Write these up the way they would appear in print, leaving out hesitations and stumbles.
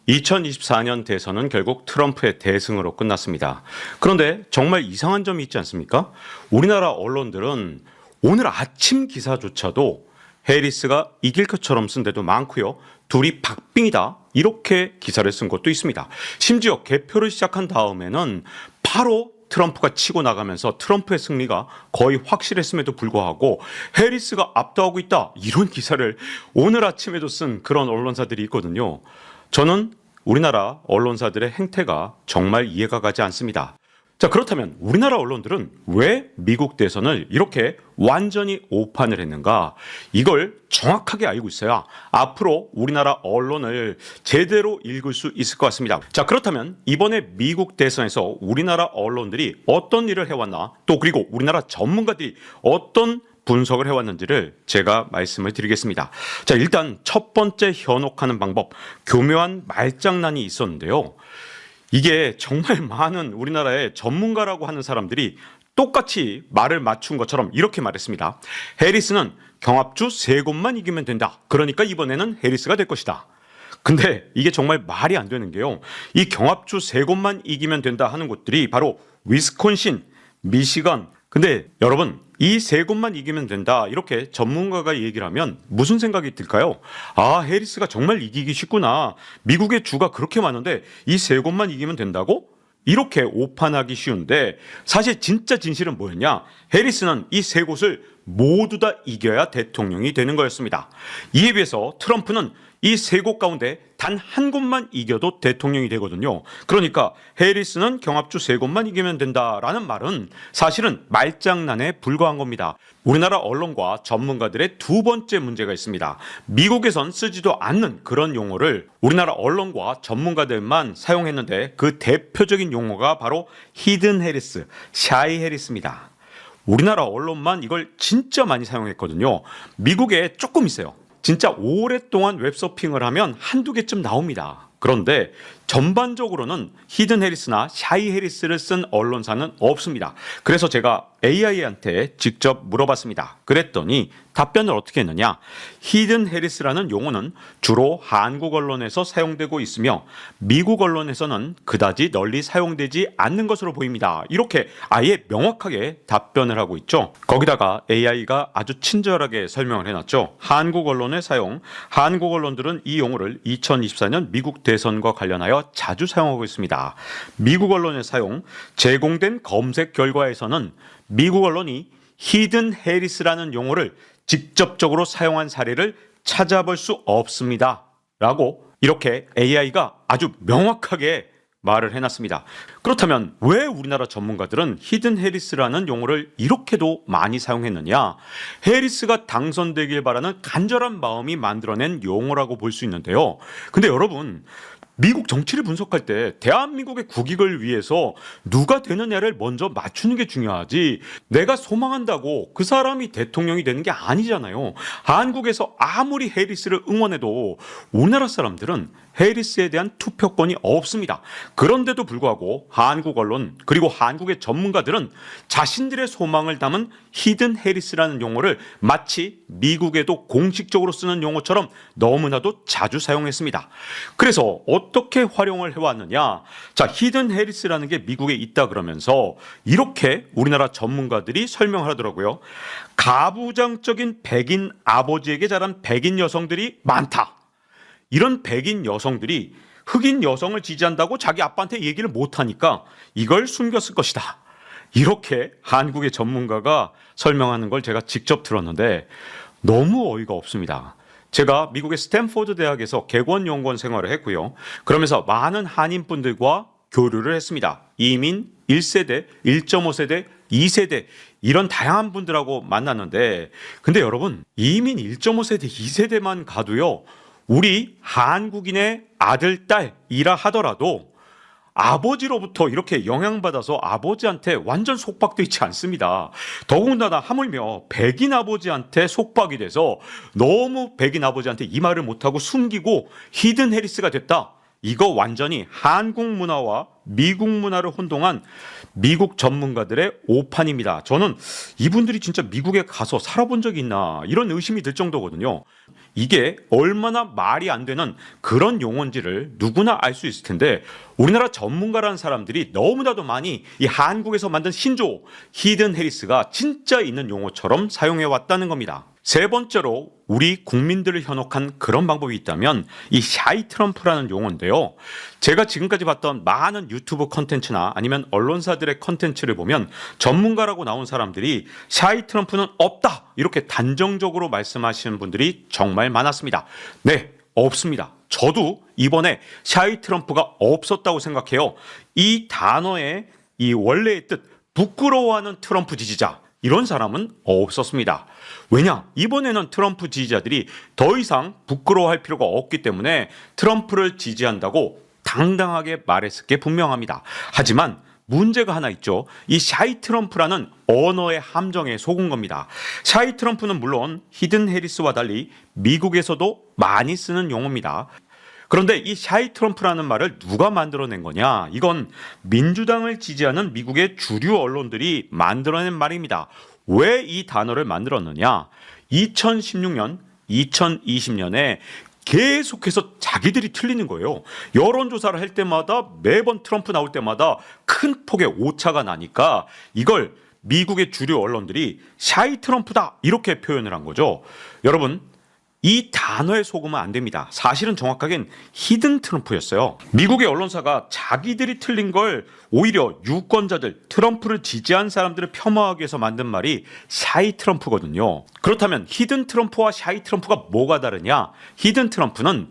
2024년 대선은 결국 트럼프의 대승으로 끝났습니다. 그런데 정말 이상한 점이 있지 않습니까? 우리나라 언론들은 오늘 아침 기사조차도 해리스가 이길 것처럼 쓴 데도 많고요. 둘이 박빙이다 이렇게 기사를 쓴 것도 있습니다. 심지어 개표를 시작한 다음에는 바로 트럼프가 치고 나가면서 트럼프의 승리가 거의 확실했음에도 불구하고 해리스가 압도하고 있다 이런 기사를 오늘 아침에도 쓴 그런 언론사들이 있거든요. 저는 우리나라 언론사들의 행태가 정말 이해가 가지 않습니다. 자, 그렇다면 우리나라 언론들은 왜 미국 대선을 이렇게 완전히 오판을 했는가? 이걸 정확하게 알고 있어야 앞으로 우리나라 언론을 제대로 읽을 수 있을 것 같습니다. 자, 그렇다면 이번에 미국 대선에서 우리나라 언론들이 어떤 일을 해왔나? 또 그리고 우리나라 전문가들이 어떤 분석을 해왔는지를 제가 말씀을 드리겠습니다. 자, 일단 첫 번째 현혹하는 방법, 교묘한 말장난이 있었는데요. 이게 정말 많은 우리나라의 전문가라고 하는 사람들이 똑같이 말을 맞춘 것처럼 이렇게 말했습니다. 해리스는 경합주 3곳만 이기면 된다. 그러니까 이번에는 해리스가 될 것이다. 근데 이게 정말 말이 안 되는 게요. 이 경합주 3곳만 이기면 된다 하는 곳들이 바로 위스콘신, 미시건. 근데 여러분, 이 3곳만 이기면 된다 이렇게 전문가가 얘기를 하면 무슨 생각이 들까요? 아, 해리스가 정말 이기기 쉽구나. 미국의 주가 그렇게 많은데 이 3곳만 이기면 된다고? 이렇게 오판하기 쉬운데 사실 진짜 진실은 뭐였냐? 해리스는 이 3곳을 모두 다 이겨야 대통령이 되는 거였습니다. 이에 비해서 트럼프는 이 3곳 가운데 단 한 곳만 이겨도 대통령이 되거든요. 그러니까 해리스는 경합주 3곳만 이기면 된다라는 말은 사실은 말장난에 불과한 겁니다. 우리나라 언론과 전문가들의 두 번째 문제가 있습니다. 미국에선 쓰지도 않는 그런 용어를 우리나라 언론과 전문가들만 사용했는데 그 대표적인 용어가 바로 히든 해리스, 샤이 해리스입니다. 우리나라 언론만 이걸 진짜 많이 사용했거든요. 미국에 조금 있어요. 진짜 오랫동안 웹서핑을 하면 한두 개쯤 나옵니다. 그런데 전반적으로는 히든 해리스나 샤이 해리스를 쓴 언론사는 없습니다. 그래서 제가 AI한테 직접 물어봤습니다. 그랬더니 답변을 어떻게 했느냐? 히든 해리스라는 용어는 주로 한국 언론에서 사용되고 있으며 미국 언론에서는 그다지 널리 사용되지 않는 것으로 보입니다. 이렇게 아예 명확하게 답변을 하고 있죠. 거기다가 AI가 아주 친절하게 설명을 해놨죠. 한국 언론의 사용, 한국 언론들은 이 용어를 2024년 미국 대선과 관련하여 자주 사용하고 있습니다. 미국 언론의 사용, 제공된 검색 결과에서는 미국 언론이 히든 해리스라는 용어를 직접적으로 사용한 사례를 찾아볼 수 없습니다. 라고 이렇게 AI가 아주 명확하게 말을 해놨습니다. 그렇다면 왜 우리나라 전문가들은 히든 해리스라는 용어를 이렇게도 많이 사용했느냐? 해리스가 당선되길 바라는 간절한 마음이 만들어낸 용어라고 볼 수 있는데요. 근데 여러분, 미국 정치를 분석할 때 대한민국의 국익을 위해서 누가 되느냐를 먼저 맞추는 게 중요하지 내가 소망한다고 그 사람이 대통령이 되는 게 아니잖아요. 한국에서 아무리 해리스를 응원해도 우리나라 사람들은 해리스에 대한 투표권이 없습니다. 그런데도 불구하고 한국 언론 그리고 한국의 전문가들은 자신들의 소망을 담은 히든 해리스라는 용어를 마치 미국에도 공식적으로 쓰는 용어처럼 너무나도 자주 사용했습니다. 그래서 어떻게 활용을 해왔느냐? 자, 히든 해리스라는 게 미국에 있다 그러면서 이렇게 우리나라 전문가들이 설명을 하더라고요. 가부장적인 백인 아버지에게 자란 백인 여성들이 많다. 이런 백인 여성들이 흑인 여성을 지지한다고 자기 아빠한테 얘기를 못하니까 이걸 숨겼을 것이다. 이렇게 한국의 전문가가 설명하는 걸 제가 직접 들었는데 너무 어이가 없습니다. 제가 미국의 스탠포드 대학에서 객원연구원 생활을 했고요. 그러면서 많은 한인분들과 교류를 했습니다. 이민 1세대, 1.5세대, 2세대 이런 다양한 분들하고 만났는데 근데 여러분 이민 1.5세대, 2세대만 가도요. 우리 한국인의 아들, 딸이라 하더라도 아버지로부터 이렇게 영향받아서 아버지한테 완전 속박돼 있지 않습니다. 더군다나 하물며 백인 아버지한테 속박이 돼서 너무 백인 아버지한테 이 말을 못하고 숨기고 히든 해리스가 됐다. 이거 완전히 한국 문화와 미국 문화를 혼동한 미국 전문가들의 오판입니다. 저는 이분들이 진짜 미국에 가서 살아본 적이 있나 이런 의심이 들 정도거든요. 이게 얼마나 말이 안 되는 그런 용어인지를 누구나 알 수 있을 텐데 우리나라 전문가라는 사람들이 너무나도 많이 이 한국에서 만든 신조어 히든 해리스가 진짜 있는 용어처럼 사용해 왔다는 겁니다. 세 번째로 우리 국민들을 현혹한 그런 방법이 있다면 이 샤이 트럼프라는 용어인데요. 제가 지금까지 봤던 많은 유튜브 컨텐츠나 아니면 언론사들의 컨텐츠를 보면 전문가라고 나온 사람들이 샤이 트럼프는 없다 이렇게 단정적으로 말씀하시는 분들이 정말 많았습니다. 네, 없습니다. 저도 이번에 샤이 트럼프가 없었다고 생각해요. 이 단어의 이 원래의 뜻 부끄러워하는 트럼프 지지자 이런 사람은 없었습니다. 왜냐? 이번에는 트럼프 지지자들이 더 이상 부끄러워할 필요가 없기 때문에 트럼프를 지지한다고 당당하게 말했을 게 분명합니다. 하지만 문제가 하나 있죠. 이 샤이 트럼프라는 언어의 함정에 속은 겁니다. 샤이 트럼프는 물론 히든 해리스와 달리 미국에서도 많이 쓰는 용어입니다. 그런데 이 샤이 트럼프라는 말을 누가 만들어낸 거냐? 이건 민주당을 지지하는 미국의 주류 언론들이 만들어낸 말입니다. 왜 이 단어를 만들었느냐? 2016년, 2020년에 계속해서 자기들이 틀리는 거예요. 여론조사를 할 때마다 매번 트럼프 나올 때마다 큰 폭의 오차가 나니까 이걸 미국의 주류 언론들이 샤이 트럼프다 이렇게 표현을 한 거죠. 여러분, 이 단어에 속으면 안 됩니다. 사실은 정확하게는 히든 트럼프였어요. 미국의 언론사가 자기들이 틀린 걸 오히려 유권자들, 트럼프를 지지한 사람들을 폄하하기 위해서 만든 말이 샤이 트럼프거든요. 그렇다면 히든 트럼프와 샤이 트럼프가 뭐가 다르냐? 히든 트럼프는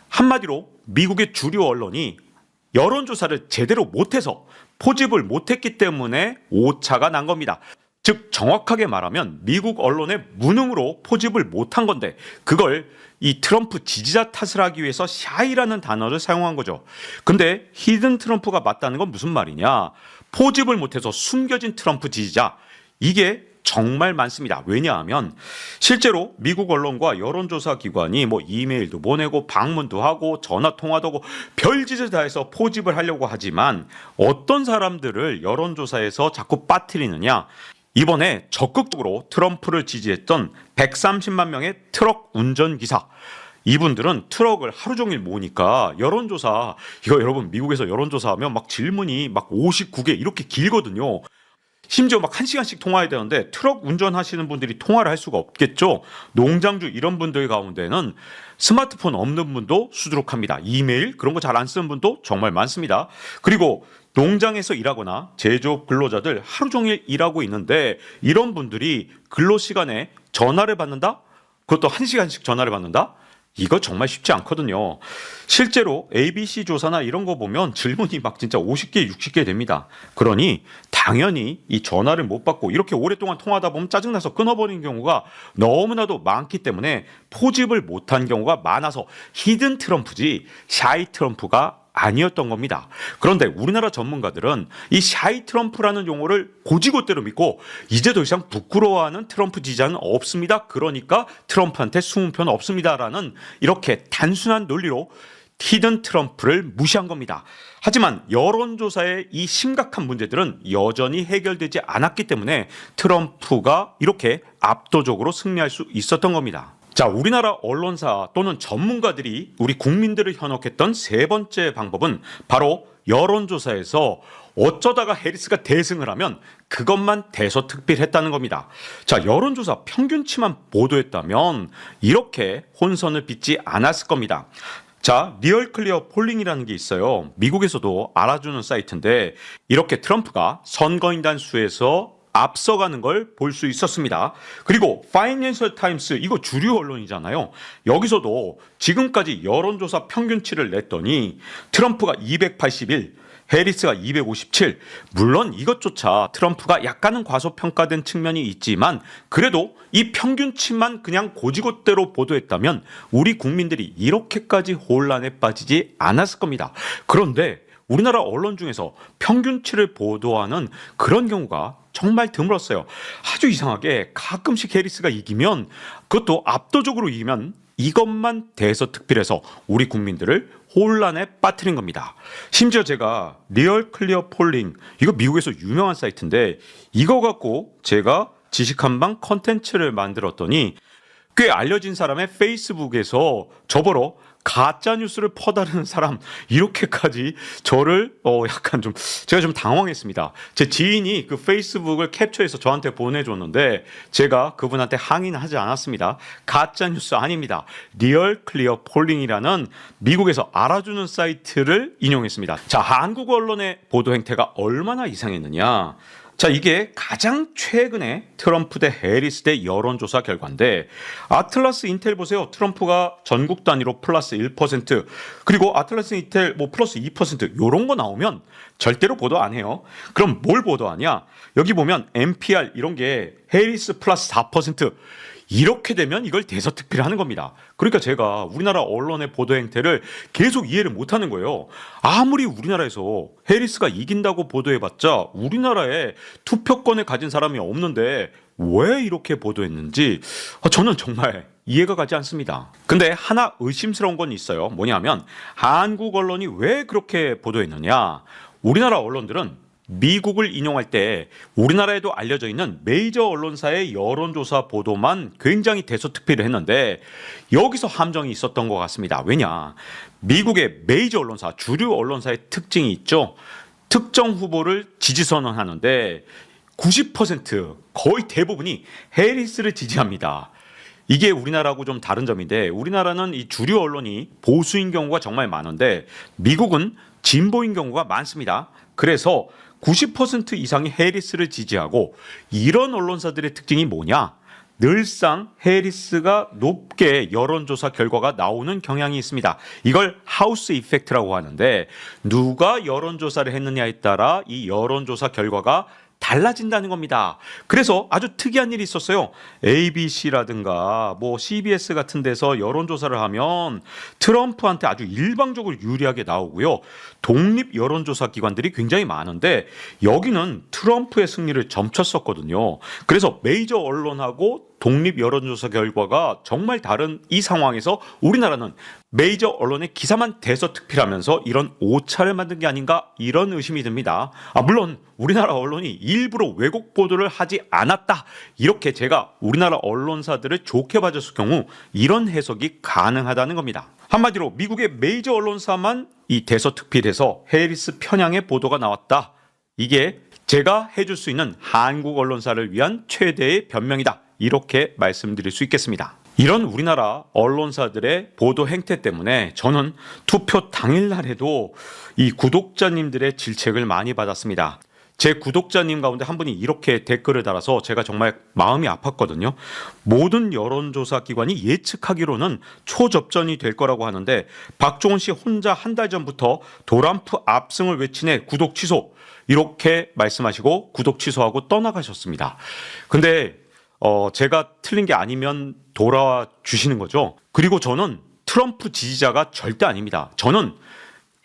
한마디로 미국의 주류 언론이 여론조사를 제대로 못해서 포집을 못했기 때문에 오차가 난 겁니다. 즉 정확하게 말하면 미국 언론의 무능으로 포집을 못한 건데 그걸 이 트럼프 지지자 탓을 하기 위해서 샤이라는 단어를 사용한 거죠. 근데 히든 트럼프가 맞다는 건 무슨 말이냐? 포집을 못해서 숨겨진 트럼프 지지자 이게 정말 많습니다. 왜냐하면 실제로 미국 언론과 여론조사 기관이 뭐 이메일도 보내고 방문도 하고 전화 통화도 하고 별짓을 다 해서 포집을 하려고 하지만 어떤 사람들을 여론조사에서 자꾸 빠뜨리느냐? 이번에 적극적으로 트럼프를 지지했던 130만 명의 트럭 운전기사 이분들은 트럭을 하루 종일 모으니까 여론조사 이거 여러분 미국에서 여론조사하면 막 질문이 막 59개 이렇게 길거든요. 심지어 막 1시간씩 통화해야 되는데 트럭 운전하시는 분들이 통화를 할 수가 없겠죠. 농장주 이런 분들 가운데는 스마트폰 없는 분도 수두룩합니다. 이메일 그런 거 잘 안 쓰는 분도 정말 많습니다. 그리고 농장에서 일하거나 제조업 근로자들 하루 종일 일하고 있는데 이런 분들이 근로 시간에 전화를 받는다? 그것도 1시간씩 전화를 받는다? 이거 정말 쉽지 않거든요. 실제로 ABC 조사나 이런 거 보면 질문이 막 진짜 50개, 60개 됩니다. 그러니 당연히 이 전화를 못 받고 이렇게 오랫동안 통화하다 보면 짜증나서 끊어버리는 경우가 너무나도 많기 때문에 포집을 못한 경우가 많아서 히든 트럼프지 샤이 트럼프가 아니었던 겁니다. 그런데 우리나라 전문가들은 이 샤이 트럼프라는 용어를 고지고대로 믿고 이제 더 이상 부끄러워하는 트럼프 지지자는 없습니다. 그러니까 트럼프한테 숨은 편 없습니다라는 이렇게 단순한 논리로 히든 트럼프를 무시한 겁니다. 하지만 여론조사의 이 심각한 문제들은 여전히 해결되지 않았기 때문에 트럼프가 이렇게 압도적으로 승리할 수 있었던 겁니다. 자, 우리나라 언론사 또는 전문가들이 우리 국민들을 현혹했던 세 번째 방법은 바로 여론조사에서 어쩌다가 해리스가 대승을 하면 그것만 대서특필했다는 겁니다. 자, 여론조사 평균치만 보도했다면 이렇게 혼선을 빚지 않았을 겁니다. 자, 리얼 클리어 폴링이라는 게 있어요. 미국에서도 알아주는 사이트인데 이렇게 트럼프가 선거인단 수에서 앞서가는 걸 볼 수 있었습니다. 그리고 파이낸셜 타임스 이거 주류 언론이잖아요. 여기서도 지금까지 여론조사 평균치를 냈더니 트럼프가 281, 해리스가 257. 물론 이것조차 트럼프가 약간은 과소평가된 측면이 있지만 그래도 이 평균치만 그냥 고지고대로 보도했다면 우리 국민들이 이렇게까지 혼란에 빠지지 않았을 겁니다. 그런데 우리나라 언론 중에서 평균치를 보도하는 그런 경우가 정말 드물었어요. 아주 이상하게 가끔씩 해리스가 이기면 그것도 압도적으로 이기면 이것만 대서특필해서 우리 국민들을 혼란에 빠뜨린 겁니다. 심지어 제가 리얼 클리어 폴링 이거 미국에서 유명한 사이트인데 이거 갖고 제가 지식한방 컨텐츠를 만들었더니 꽤 알려진 사람의 페이스북에서 저보러 가짜 뉴스를 퍼다르는 사람 이렇게까지 저를 약간 좀 제가 좀 당황했습니다. 제 지인이 그 페이스북을 캡처해서 저한테 보내줬는데 제가 그분한테 항의는 하지 않았습니다. 가짜 뉴스 아닙니다. 리얼 클리어 폴링이라는 미국에서 알아주는 사이트를 인용했습니다. 자, 한국 언론의 보도 행태가 얼마나 이상했느냐. 자, 이게 가장 최근에 트럼프 대 해리스 대 여론조사 결과인데 아틀라스 인텔 보세요. 트럼프가 전국 단위로 플러스 1% 그리고 아틀라스 인텔 뭐 플러스 2% 이런 거 나오면 절대로 보도 안 해요. 그럼 뭘 보도하냐? 여기 보면 NPR 이런 게 해리스 플러스 4% 이렇게 되면 이걸 대서특필하는 겁니다. 그러니까 제가 우리나라 언론의 보도 행태를 계속 이해를 못하는 거예요. 아무리 우리나라에서 해리스가 이긴다고 보도해봤자 우리나라에 투표권을 가진 사람이 없는데 왜 이렇게 보도했는지 저는 정말 이해가 가지 않습니다. 근데 하나 의심스러운 건 있어요. 뭐냐면 한국 언론이 왜 그렇게 보도했느냐. 우리나라 언론들은 미국을 인용할 때 우리나라에도 알려져 있는 메이저 언론사의 여론조사 보도만 굉장히 대서특필을 했는데 여기서 함정이 있었던 것 같습니다. 왜냐? 미국의 메이저 언론사, 주류 언론사의 특징이 있죠. 특정 후보를 지지선언하는데 90% 거의 대부분이 해리스를 지지합니다. 이게 우리나라하고 좀 다른 점인데 우리나라는 이 주류 언론이 보수인 경우가 정말 많은데 미국은 진보인 경우가 많습니다. 그래서 90% 이상이 해리스를 지지하고 이런 언론사들의 특징이 뭐냐? 늘상 해리스가 높게 여론조사 결과가 나오는 경향이 있습니다. 이걸 하우스 이펙트라고 하는데 누가 여론조사를 했느냐에 따라 이 여론조사 결과가 달라진다는 겁니다. 그래서 아주 특이한 일이 있었어요. ABC라든가 뭐 CBS 같은 데서 여론조사를 하면 트럼프한테 아주 일방적으로 유리하게 나오고요. 독립 여론조사 기관들이 굉장히 많은데 여기는 트럼프의 승리를 점쳤었거든요. 그래서 메이저 언론하고 독립 여론조사 결과가 정말 다른 이 상황에서 우리나라는 메이저 언론의 기사만 대서특필하면서 이런 오차를 만든 게 아닌가 이런 의심이 듭니다. 물론 우리나라 언론이 일부러 왜곡 보도를 하지 않았다 이렇게 제가 우리나라 언론사들을 좋게 봐줬을 경우 이런 해석이 가능하다는 겁니다. 한마디로 미국의 메이저 언론사만 이 대서특필해서 해리스 편향의 보도가 나왔다. 이게 제가 해줄 수 있는 한국 언론사를 위한 최대의 변명이다. 이렇게 말씀드릴 수 있겠습니다. 이런 우리나라 언론사들의 보도 행태 때문에 저는 투표 당일날에도 이 구독자님들의 질책을 많이 받았습니다. 제 구독자님 가운데 한 분이 이렇게 댓글을 달아서 제가 정말 마음이 아팠거든요. 모든 여론조사 기관이 예측하기로는 초접전이 될 거라고 하는데 박종원 씨 혼자 한 달 전부터 도란프 압승을 외치네 구독 취소 이렇게 말씀하시고 구독 취소하고 떠나가셨습니다. 근데 제가 틀린 게 아니면 돌아와 주시는 거죠. 그리고 저는 트럼프 지지자가 절대 아닙니다. 저는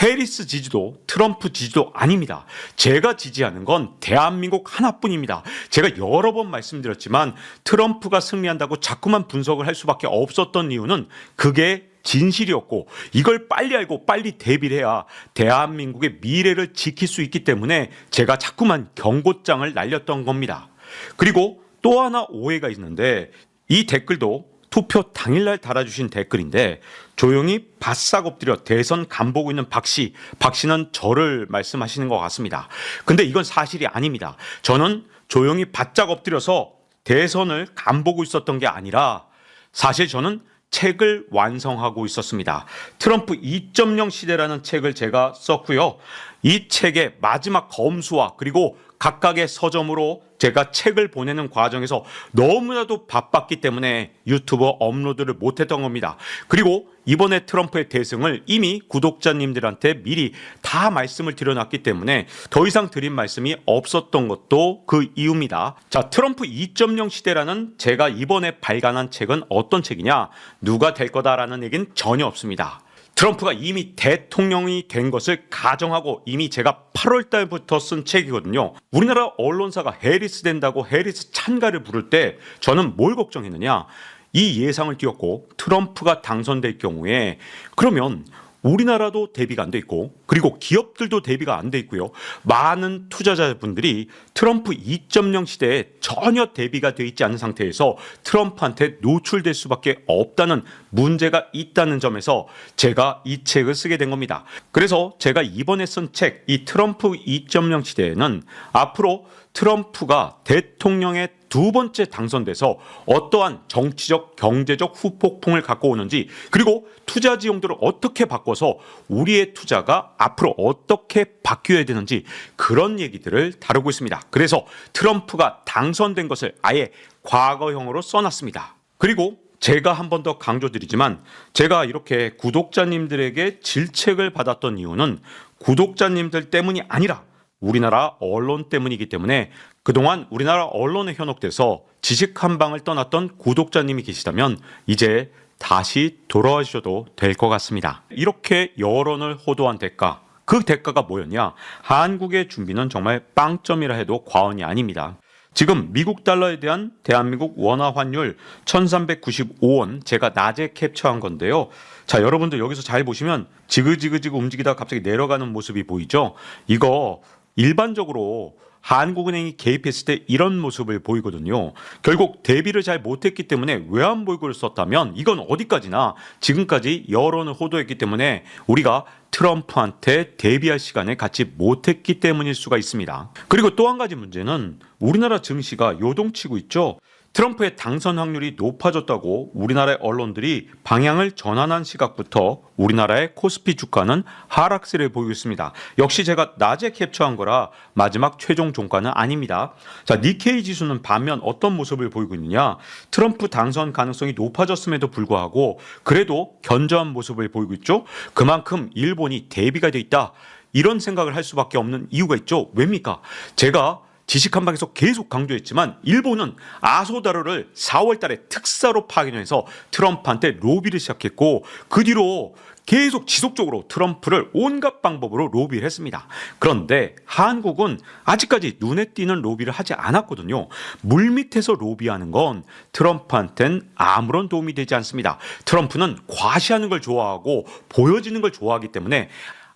해리스 지지도 트럼프 지지도 아닙니다. 제가 지지하는 건 대한민국 하나뿐입니다. 제가 여러 번 말씀드렸지만 트럼프가 승리한다고 자꾸만 분석을 할 수밖에 없었던 이유는 그게 진실이었고 이걸 빨리 알고 빨리 대비를 해야 대한민국의 미래를 지킬 수 있기 때문에 제가 자꾸만 경고장을 날렸던 겁니다. 그리고 또 하나 오해가 있는데 이 댓글도 투표 당일날 달아주신 댓글인데 조용히 바싹 엎드려 대선 간보고 있는 박 씨는 저를 말씀하시는 것 같습니다. 근데 이건 사실이 아닙니다. 저는 조용히 바짝 엎드려서 대선을 간보고 있었던 게 아니라 사실 저는 책을 완성하고 있었습니다. 트럼프 2.0 시대라는 책을 제가 썼고요. 이 책의 마지막 검수와 그리고 각각의 서점으로 제가 책을 보내는 과정에서 너무나도 바빴기 때문에 유튜버 업로드를 못했던 겁니다. 그리고 이번에 트럼프의 대승을 이미 구독자님들한테 미리 다 말씀을 드려놨기 때문에 더 이상 드린 말씀이 없었던 것도 그 이유입니다. 자, 트럼프 2.0 시대라는 제가 이번에 발간한 책은 어떤 책이냐? 누가 될 거다라는 얘기는 전혀 없습니다. 트럼프가 이미 대통령이 된 것을 가정하고 이미 제가 8월 달부터 쓴 책이거든요. 우리나라 언론사가 해리스 된다고 해리스 찬가를 부를 때 저는 뭘 걱정했느냐. 이 예상을 띄웠고 트럼프가 당선될 경우에 그러면 우리나라도 대비가 안 돼 있고 그리고 기업들도 대비가 안 돼 있고요. 많은 투자자분들이 트럼프 2.0 시대에 전혀 대비가 돼 있지 않은 상태에서 트럼프한테 노출될 수밖에 없다는 문제가 있다는 점에서 제가 이 책을 쓰게 된 겁니다. 그래서 제가 이번에 쓴 책, 이 트럼프 2.0 시대에는 앞으로 트럼프가 대통령의 두 번째 당선돼서 어떠한 정치적, 경제적 후폭풍을 갖고 오는지 그리고 투자 지형들을 어떻게 바꿔서 우리의 투자가 앞으로 어떻게 바뀌어야 되는지 그런 얘기들을 다루고 있습니다. 그래서 트럼프가 당선된 것을 아예 과거형으로 써놨습니다. 그리고 제가 한 번 더 강조드리지만 제가 이렇게 구독자님들에게 질책을 받았던 이유는 구독자님들 때문이 아니라 우리나라 언론 때문이기 때문에 그동안 우리나라 언론에 현혹돼서 지식 한 방을 떠났던 구독자님이 계시다면 이제 다시 돌아와 주셔도 될 것 같습니다. 이렇게 여론을 호도한 대가, 그 대가가 뭐였냐? 한국의 준비는 정말 빵점이라 해도 과언이 아닙니다. 지금 미국 달러에 대한 대한민국 원화 환율 1395원 제가 낮에 캡처한 건데요. 자, 여러분들 여기서 잘 보시면 지그지그지그 움직이다가 갑자기 내려가는 모습이 보이죠? 이거 일반적으로 한국은행이 개입했을 때 이런 모습을 보이거든요. 결국 대비를 잘 못했기 때문에 외환보유고를 썼다면 이건 어디까지나 지금까지 여론을 호도했기 때문에 우리가 트럼프한테 대비할 시간을 갖지 못했기 때문일 수가 있습니다. 그리고 또 한 가지 문제는 우리나라 증시가 요동치고 있죠. 트럼프의 당선 확률이 높아졌다고 우리나라의 언론들이 방향을 전환한 시각부터 우리나라의 코스피 주가는 하락세를 보이고 있습니다. 역시 제가 낮에 캡처한 거라 마지막 최종 종가는 아닙니다. 자, 니케이 지수는 반면 어떤 모습을 보이고 있느냐? 트럼프 당선 가능성이 높아졌음에도 불구하고 그래도 견저한 모습을 보이고 있죠. 그만큼 일본이 대비가 돼 있다. 이런 생각을 할 수밖에 없는 이유가 있죠. 왜입니까? 제가 지식 한방에서 계속 강조했지만 일본은 아소다로를 4월 달에 특사로 파견해서 트럼프한테 로비를 시작했고 그 뒤로 계속 지속적으로 트럼프를 온갖 방법으로 로비를 했습니다. 그런데 한국은 아직까지 눈에 띄는 로비를 하지 않았거든요. 물밑에서 로비하는 건 트럼프한테는 아무런 도움이 되지 않습니다. 트럼프는 과시하는 걸 좋아하고 보여지는 걸 좋아하기 때문에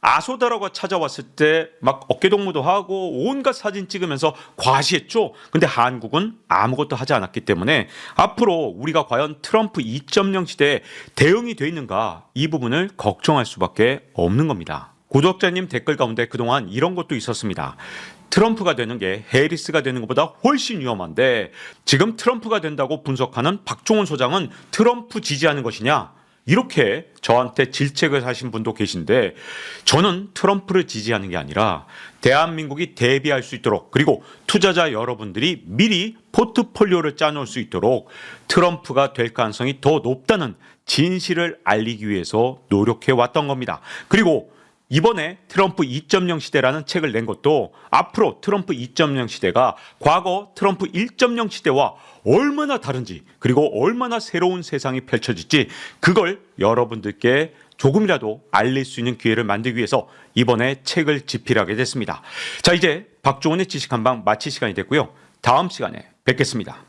아소다로가 찾아왔을 때 막 어깨동무도 하고 온갖 사진 찍으면서 과시했죠. 근데 한국은 아무것도 하지 않았기 때문에 앞으로 우리가 과연 트럼프 2.0 시대에 대응이 돼 있는가 이 부분을 걱정할 수밖에 없는 겁니다. 구독자님 댓글 가운데 그동안 이런 것도 있었습니다. 트럼프가 되는 게 해리스가 되는 것보다 훨씬 위험한데 지금 트럼프가 된다고 분석하는 박종원 소장은 트럼프 지지하는 것이냐? 이렇게 저한테 질책을 하신 분도 계신데 저는 트럼프를 지지하는 게 아니라 대한민국이 대비할 수 있도록 그리고 투자자 여러분들이 미리 포트폴리오를 짜놓을 수 있도록 트럼프가 될 가능성이 더 높다는 진실을 알리기 위해서 노력해 왔던 겁니다. 그리고 이번에 트럼프 2.0 시대라는 책을 낸 것도 앞으로 트럼프 2.0 시대가 과거 트럼프 1.0 시대와 얼마나 다른지 그리고 얼마나 새로운 세상이 펼쳐질지 그걸 여러분들께 조금이라도 알릴 수 있는 기회를 만들기 위해서 이번에 책을 집필하게 됐습니다. 자, 이제 박종원의 지식 한방 마칠 시간이 됐고요. 다음 시간에 뵙겠습니다.